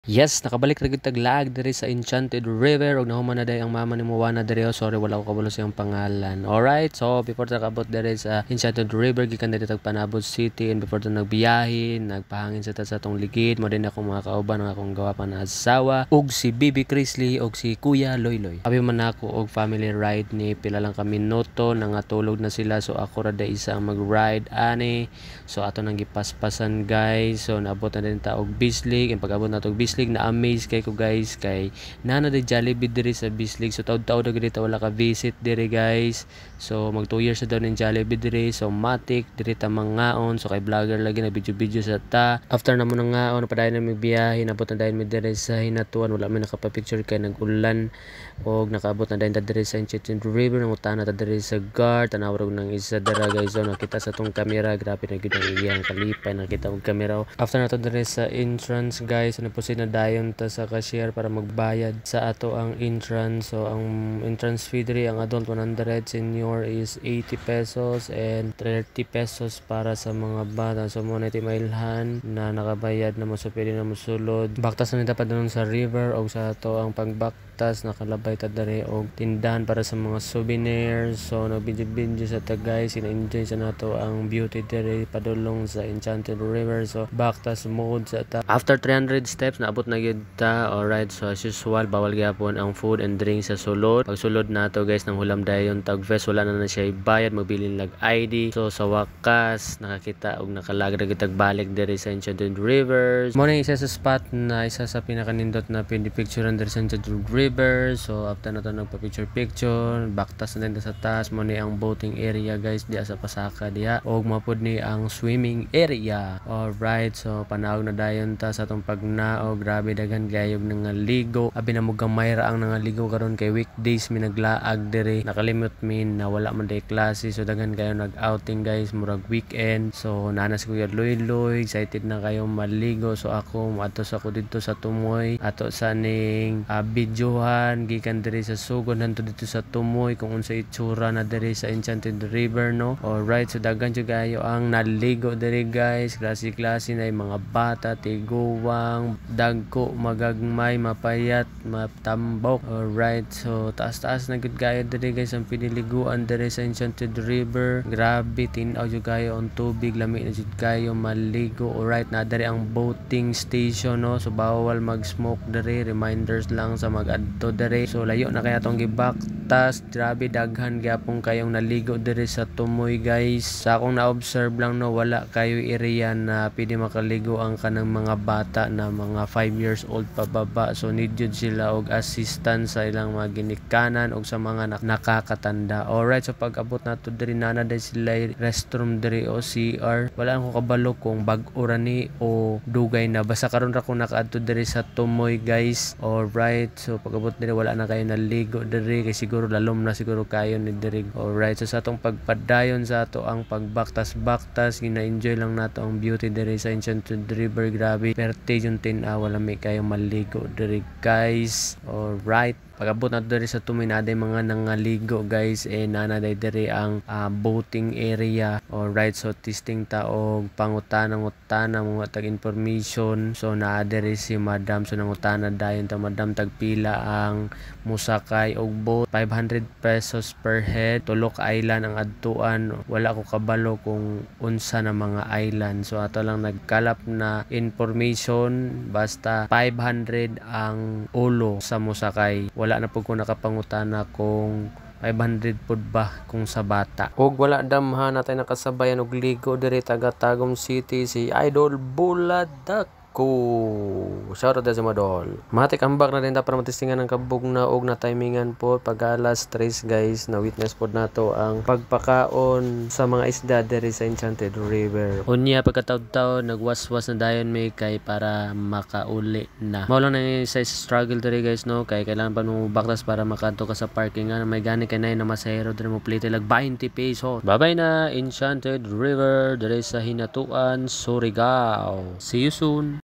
Yes, nakabalik ra gyud taglaag diri sa Enchanted River ug nahuman na day ang mama ni Moana diri. Sorry, wala ko kabalo siyang pangalan. Alright, so before ta kabot diri sa Enchanted River gikan diri tag Panabot City, and before ta nagbiyahe, nagpahangin sa atong ligid, mo din ako mga kauban ng akong gawapan na asawa ug si Bibi Crisley ug si Kuya Loyloy. Abi man ako og family ride ni pila lang ka minuto, nangatulog na sila, so ako ra day isa ang mag-ride ani. So ato nang gipaspasan guys. So naabot na din ta og Bislig, and pag-abot na og Bislig na-amaze kay ko guys kay nana de Jollibee diri sa Bislig. So taud-taud na dito wala ka visit diri guys. So mag 2 years na daw ng Jollibee diri. So matik diri ta mangaon. So kay vlogger lagi na video sa ta. After na mo nang ngaon napadayon na mi biyahe, nabot na dayon mi diri sa Hinatuan. Wala mi nakapa-picture kay nag-ulan og nakaabot na dayon ta diri sa Enchanted River. Nangutan na ta diri sa guard, tanawag ng isa dara guys. So nakita sa tong camera, grabe na gyud ang iyang kalipay, nakita og camera. After na ta diri sa entrance guys, ano po na dayon ta sa cashier para magbayad sa ato ang entrance. So ang entrance fee diri, ang adult 100, senior is 80 pesos and 30 pesos para sa mga bata. So mo na timailhan na nakabayad na mo, so pwede na mosulod. Baktas na dapat doon sa river o sa ato ang pagbaktas, nakalabay ta diri og tindahan para sa mga souvenirs. So nag-video sa ta guys, ina-enjoy sa nato ang beauty diri padulong sa Enchanted River. So baktas mode sa ta. After 300 steps naabot na gyud ta. Alright, so as usual bawal gyapon ang food and drink sa sulod. Pag sulod nato guys nang hulam dayon tag fest, wala na siya bayad, magbilin lag ID. So sa wakas nakakita og nakalagra gyud tag balik diri sa Enchanted Rivers. Mo na isa sa spot na isa sa pinakanindot na pwede picturean diri sa Enchanted River. So after na to nagpa-picture, baktas na din sa taas. Mo ni ang boating area guys diya sa Pasaka diha, og mapud ni ang swimming area. Alright, so panawag na dayon ta sa atong pagnaog. Grabe daghan gayog nga ligo. Abi na mo gamay ra ang nangaligo karon kay weekdays mi naglaag diri. Nakalimot mi na wala man day klase, so daghan kayo nag-outing guys murag weekend. So nanas ko Kuya Loyloy, excited na kayo maligo. So ako ato sa ko dito sa Tumoy, ato sa ning videohan gikan diri sa Sugod nanto dito sa Tumoy kung unsa itsura na diri sa Enchanted River, no. Alright, so daghan jud kayo ang naligo diri guys. Klase-klase na mga bata, tiguwang, dagko, magagmay, mapayat, matambok. Alright, so taas-taas na gud kayo diri guys ang piniliguan diri sa Enchanted River. Grabe, tinaw jud kayo ang tubig, lami na jud kayo maligo. Alright, na diri ang boating station, no. So bawal mag-smoke diri, reminders lang sa mag-adto diri. So layo na kaya tong gibaktas. Grabe daghan gyapon kayong naligo diri sa Tumoy guys. Sa akong na-observe lang, no, wala kayo area na pwede makaligo ang kanang mga bata na mga 5 years old pababa. So need jud sila og assistance sa ilang mga ginikanan og sa mga nakakatanda. Alright, so pag abot nato diri nana day sila restroom diri o CR. Wala ko kabalo kung bag-o ra ni o dugay na. Basta karon ra ko nakaadto diri sa Tumoy guys. Alright, so pag abot diri wala na kayo naligo diri kay siguro lalom na siguro kayo ni diri. Alright, so sa atong pagpadayon sa ato ang pagbaktas-baktas, gina-enjoy lang nato ang beauty diri sa Enchanted River. Grabe perte yung tinawa, lami kayo maligo diri guys. Alright, pag-abot nato diri sa Tumoy na day mga nangaligo guys, nanaday diri ang boating area. Alright, so testing ta og pangutana-ngutana mga tag information. So naa diri si Madam, so nangutana dayon ta Madam tagpila ang musakay og boat. 500 pesos per head, tulok island ang adtuan. Wala ko kabalo kung unsa na mga island, so ato lang nagkalap na information, basta 500 ang ulo sa musakay. Wala na po ko nakapangutana kung 500 pud ba kung sa bata. Og wala damha natay nakasabayan og ligo diri taga Tagum City, si Idol Buladak ko. Shoutout sa Madol. Matik ambak na din ta para matistingan ang kabog na og na timingan po pag alas 3 guys, na witness pod nato ang pagpakaon sa mga isda diri sa Enchanted River. Unya pagkataud-taud nagwaswas na dayon may kay para makauli na. Mao lang na sa struggle diri guys, no, kay kailangan pa mo baktas para makadto ka sa parking nga may gani kay nay na masahero diri mo plate lag 20 pesos. Babay na Enchanted River diri sa Hinatuan, Surigao. See you soon.